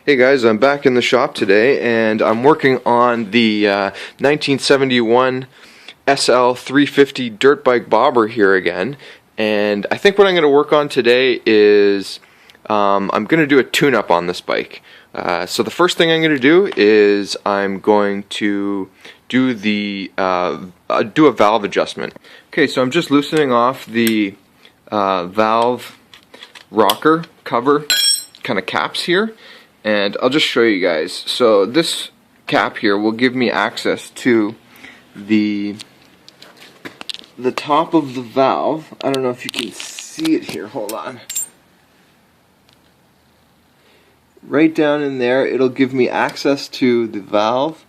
Hey guys, I'm back in the shop today and I'm working on the 1971 SL350 dirt bike bobber here again. And I think what I'm going to work on today is I'm going to do a tune-up on this bike. So the first thing I'm going to do is I'm going to do do a valve adjustment. Okay, so I'm just loosening off the valve rocker cover kind of caps here, and I'll just show you guys. So this cap here will give me access to the top of the valve. I don't know if you can see it here, hold on. Right down in there, it'll give me access to the valve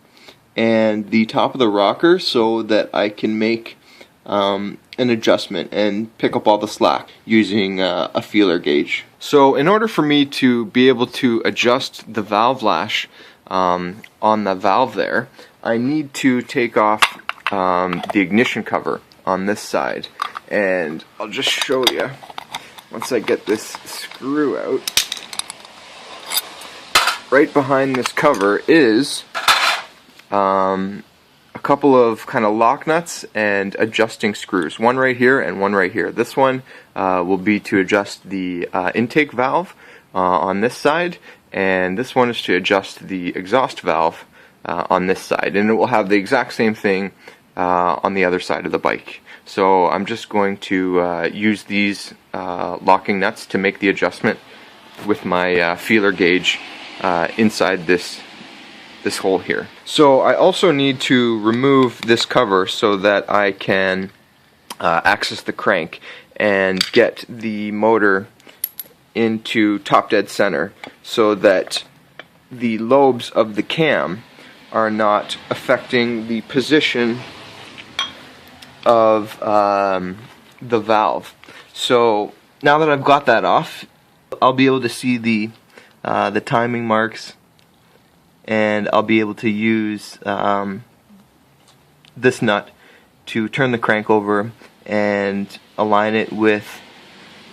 and the top of the rocker so that I can make an adjustment and pick up all the slack using a feeler gauge. So in order for me to be able to adjust the valve lash on the valve there, I need to take off the ignition cover on this side, and I'll just show you once I get this screw out. Right behind this cover is a couple of kind of lock nuts and adjusting screws, one right here and one right here. This one will be to adjust the intake valve on this side, and this one is to adjust the exhaust valve on this side, and it will have the exact same thing on the other side of the bike. So I'm just going to use these locking nuts to make the adjustment with my feeler gauge inside this hole here. So I also need to remove this cover so that I can access the crank and get the motor into top dead center so that the lobes of the cam are not affecting the position of the valve. So now that I've got that off, I'll be able to see the timing marks, and I'll be able to use this nut to turn the crank over and align it with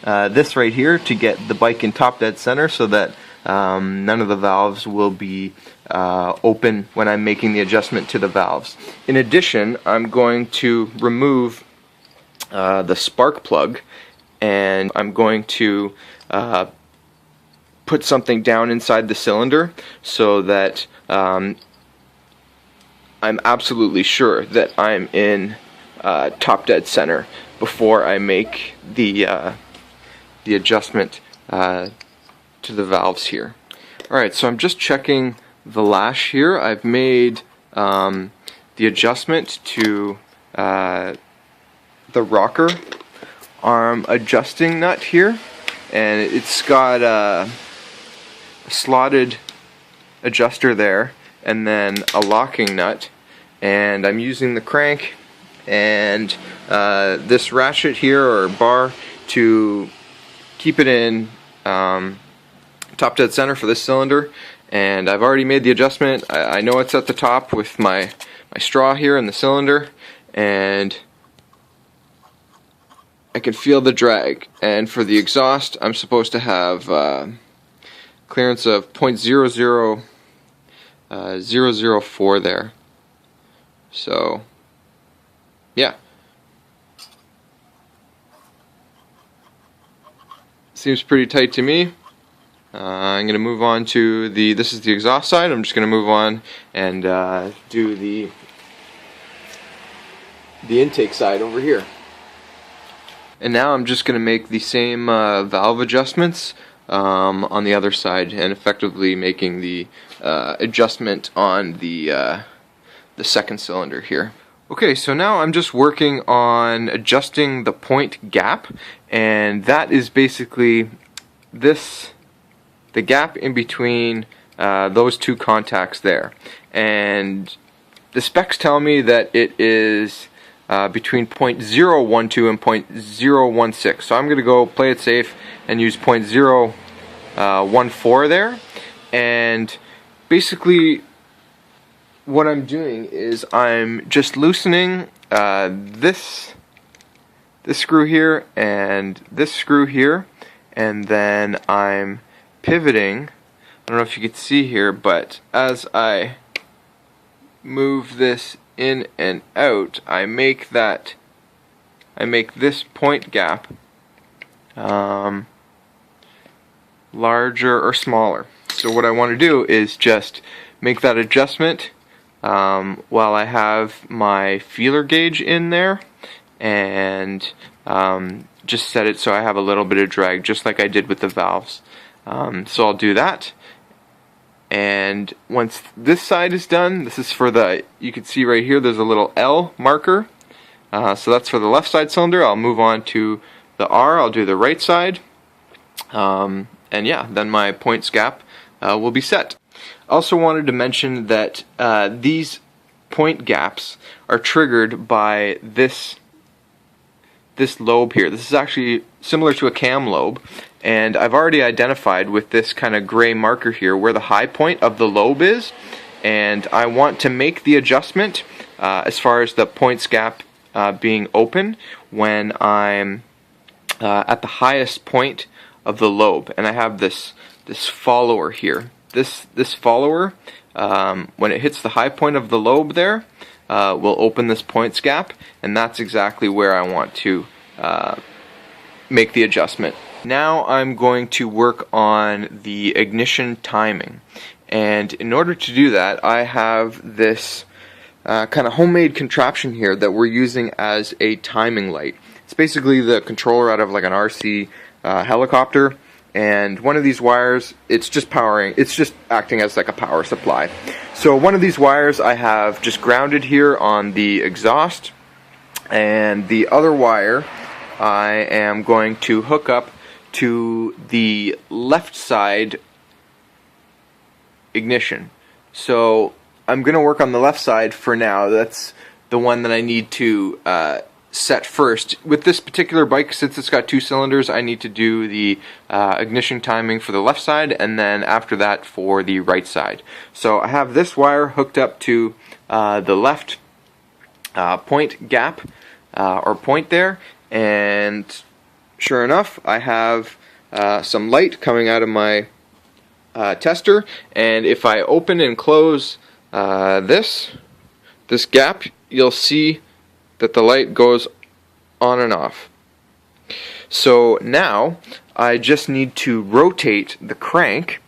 this right here to get the bike in top dead center so that none of the valves will be open when I'm making the adjustment to the valves. In addition, I'm going to remove the spark plug, and I'm going to put something down inside the cylinder so that I'm absolutely sure that I'm in top dead center before I make the adjustment to the valves here. Alright, so I'm just checking the lash here. I've made the adjustment to the rocker arm adjusting nut here, and it's got a slotted adjuster there and then a locking nut, and I'm using the crank and this ratchet here or bar to keep it in top dead center for this cylinder. And I've already made the adjustment. I know it's at the top with my straw here in the cylinder, and I can feel the drag. And for the exhaust, I'm supposed to have clearance of 0.00004 there. So yeah, seems pretty tight to me. I'm going to move on to this is the exhaust side. I'm just going to move on and do the intake side over here. And now I'm just going to make the same valve adjustments on the other side, and effectively making the adjustment on the second cylinder here. Okay, so now I'm just working on adjusting the point gap, and that is basically the gap in between those two contacts there. And the specs tell me that it is between 0.012 and 0.016. So I'm going to go play it safe and use 0.014 there. And basically what I'm doing is I'm just loosening this screw here and this screw here, and then I'm pivoting don't know if you can see here, but as I move this in and out, I make this point gap larger or smaller. So what I want to do is just make that adjustment while I have my feeler gauge in there, and just set it so I have a little bit of drag, just like I did with the valves. So I'll do that, and once this side is done, this is for the, you can see right here there's a little L marker, so that's for the left side cylinder. I'll move on to the R, I'll do the right side, and yeah, then my points gap will be set. Also wanted to mention that these point gaps are triggered by this lobe here. This is actually similar to a cam lobe, and I've already identified with this kind of gray marker here where the high point of the lobe is, and I want to make the adjustment as far as the points gap being open when I'm at the highest point of the lobe. And I have this follower here. This follower, when it hits the high point of the lobe there, will open this points gap, and that's exactly where I want to make the adjustment. Now I'm going to work on the ignition timing, and in order to do that, I have this kind of homemade contraption here that we're using as a timing light. It's basically the controller out of like an RC helicopter, and one of these wires, it's just acting as like a power supply. So one of these wires I have just grounded here on the exhaust, and the other wire I am going to hook up to the left side ignition. So I'm going to work on the left side for now. That's the one that I need to set first. With this particular bike, since it's got 2 cylinders, I need to do the ignition timing for the left side, and then after that for the right side. So I have this wire hooked up to the left point gap or point there, and sure enough, I have some light coming out of my tester, and if I open and close this gap, you'll see that the light goes on and off. So now I just need to rotate the crank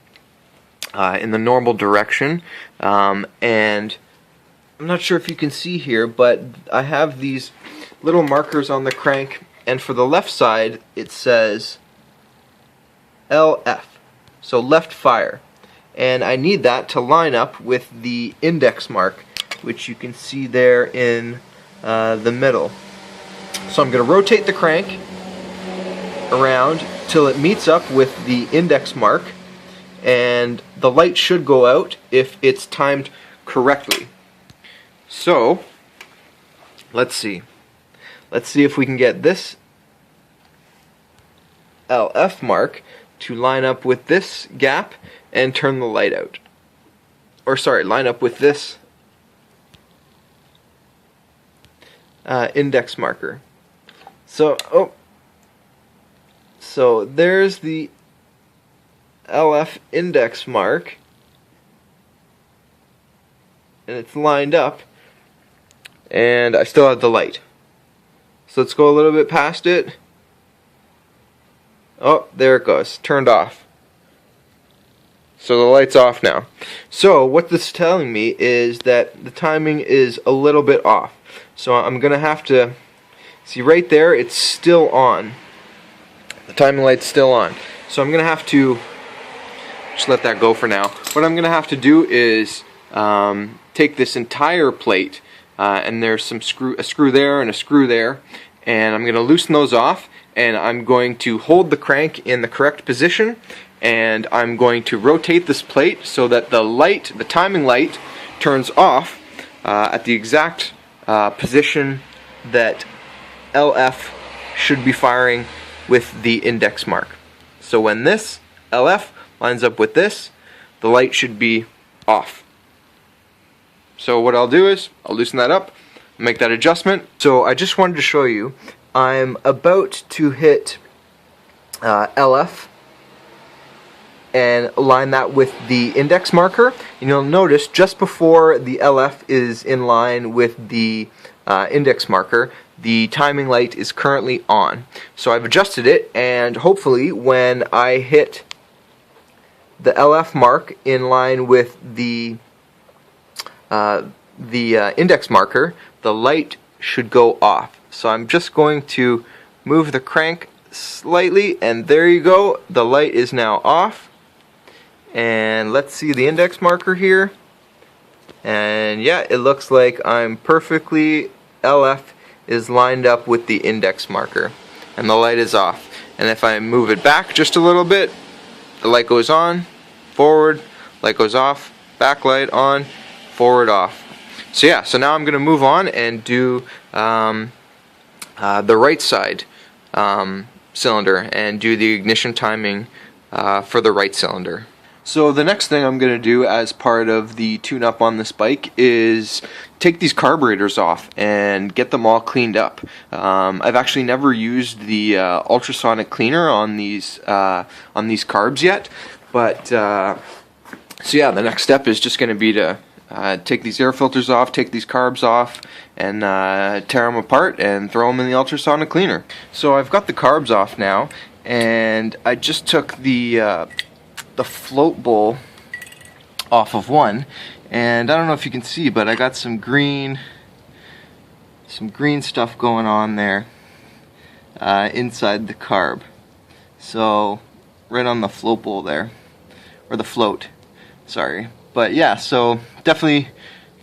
in the normal direction, and I'm not sure if you can see here, but I have these little markers on the crank, and for the left side it says LF, so left fire, and I need that to line up with the index mark, which you can see there in the middle. So I'm going to rotate the crank around till it meets up with the index mark, and the light should go out if it's timed correctly. So let's see if we can get this LF mark to line up with this gap and turn the light out. Or sorry, line up with this index marker. So there's the LF index mark, and it's lined up, and I still have the light. So let's go a little bit past it. Oh, there it goes, turned off. So the light's off now. So what this is telling me is that the timing is a little bit off. So I'm going to have to, see right there, it's still on. The timing light's still on. So I'm going to have to just let that go for now. What I'm going to have to do is take this entire plate, and there's a screw there and a screw there, and I'm going to loosen those off, and I'm going to hold the crank in the correct position, and I'm going to rotate this plate so that the timing light turns off at the exact position that LF should be firing with the index mark. So when this LF lines up with this, the light should be off. So what I'll do is I'll loosen that up, make that adjustment. So I just wanted to show you, I'm about to hit LF, and line that with the index marker, and you'll notice just before the LF is in line with the index marker, the timing light is currently on. So I've adjusted it, and hopefully when I hit the LF mark in line with the index marker, the light should go off. So I'm just going to move the crank slightly, and there you go, the light is now off. And let's see the index marker here, and yeah, it looks like I'm perfectly, LF is lined up with the index marker, and the light is off. And if I move it back just a little bit, the light goes on, forward, light goes off, back light on, forward, off. So yeah, so now I'm going to move on and do the right side cylinder and do the ignition timing for the right cylinder. So the next thing I'm going to do as part of the tune-up on this bike is take these carburetors off and get them all cleaned up. I've actually never used the ultrasonic cleaner on these carbs yet, but so yeah, the next step is just going to be to take these air filters off, take these carbs off, and tear them apart and throw them in the ultrasonic cleaner. So I've got the carbs off now, and I just took the float bowl off of one, and I don't know if you can see, but I got some green stuff going on there inside the carb. So right on the float bowl there, or the float, sorry. But yeah, so definitely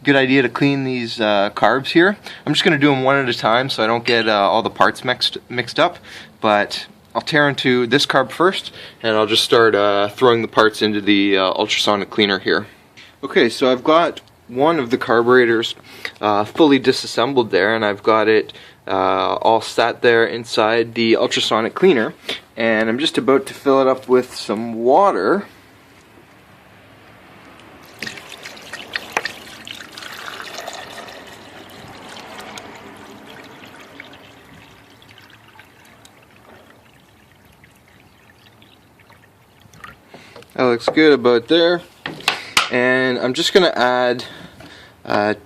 a good idea to clean these carbs here. I'm just going to do them one at a time so I don't get all the parts mixed up, but I'll tear into this carb first, and I'll just start throwing the parts into the ultrasonic cleaner here. Okay, so I've got one of the carburetors fully disassembled there, and I've got it all sat there inside the ultrasonic cleaner, and I'm just about to fill it up with some water. That looks good about there, and I'm just going to add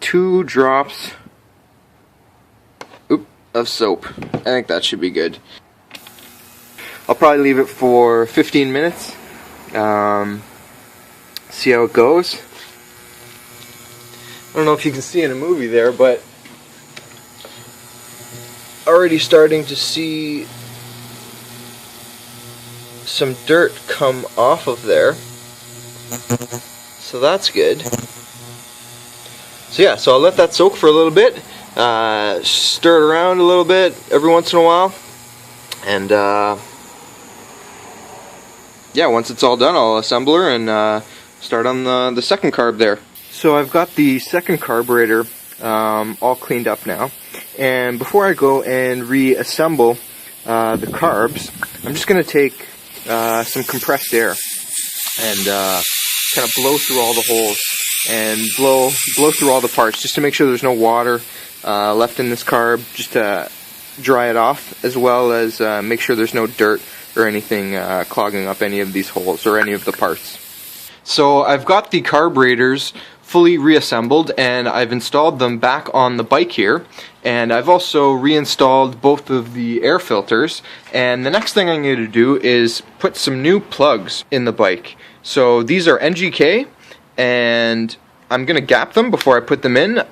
2 drops of soap. I think that should be good. I'll probably leave it for 15 minutes, see how it goes. I don't know if you can see in a movie there, but already starting to see some dirt come off of there, so that's good. So yeah, so I'll let that soak for a little bit, stir it around a little bit every once in a while, and yeah, once it's all done, I'll assemble her and start on the second carb there. So I've got the second carburetor all cleaned up now, and before I go and reassemble the carbs, I'm just going to take some compressed air and kind of blow through all the holes and blow through all the parts, just to make sure there's no water left in this carb, just to dry it off, as well as make sure there's no dirt or anything clogging up any of these holes or any of the parts. So I've got the carburetors fully reassembled, and I've installed them back on the bike here, and I've also reinstalled both of the air filters, and the next thing I'm going to do is put some new plugs in the bike. So these are NGK, and I'm going to gap them before I put them in.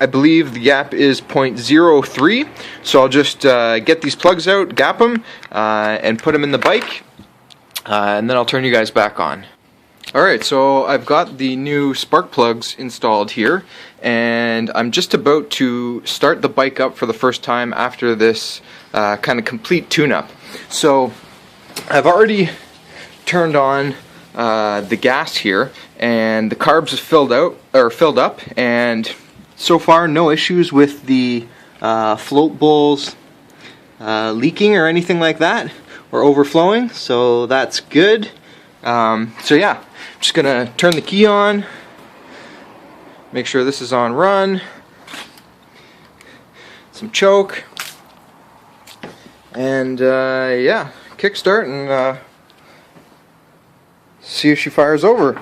I believe the gap is 0.03, so I'll just get these plugs out, gap them, and put them in the bike, and then I'll turn you guys back on. Alright, so I've got the new spark plugs installed here, and I'm just about to start the bike up for the first time after this kind of complete tune-up. So I've already turned on the gas here, and the carbs are filled up, and so far no issues with the float bowls leaking or anything like that, or overflowing, so that's good. So yeah, I'm just gonna turn the key on, make sure this is on run, some choke, and yeah, kickstart and see if she fires over.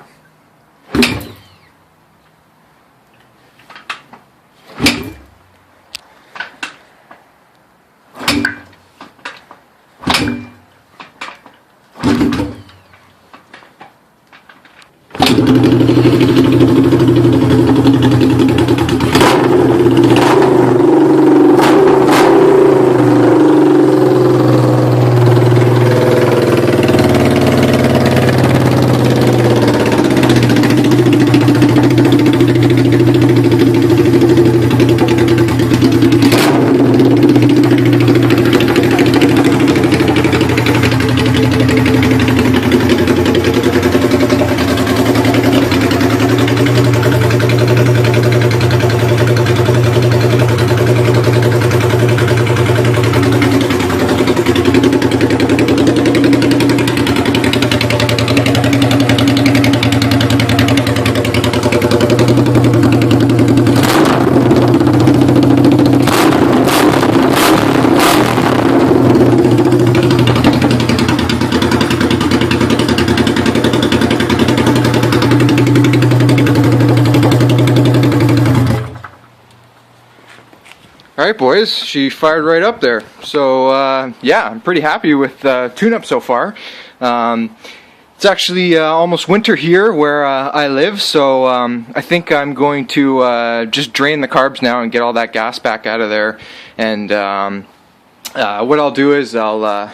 Alright boys, she fired right up there. So yeah, I'm pretty happy with the tune-up so far. It's actually almost winter here where I live, so I think I'm going to just drain the carbs now and get all that gas back out of there. And what I'll do is I'll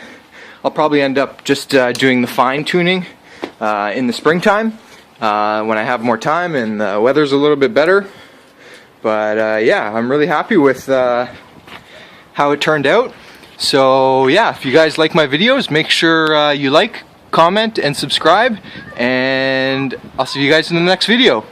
probably end up just doing the fine tuning in the springtime when I have more time and the weather's a little bit better. But yeah, I'm really happy with how it turned out. So yeah, if you guys like my videos, make sure you like, comment, and subscribe. And I'll see you guys in the next video.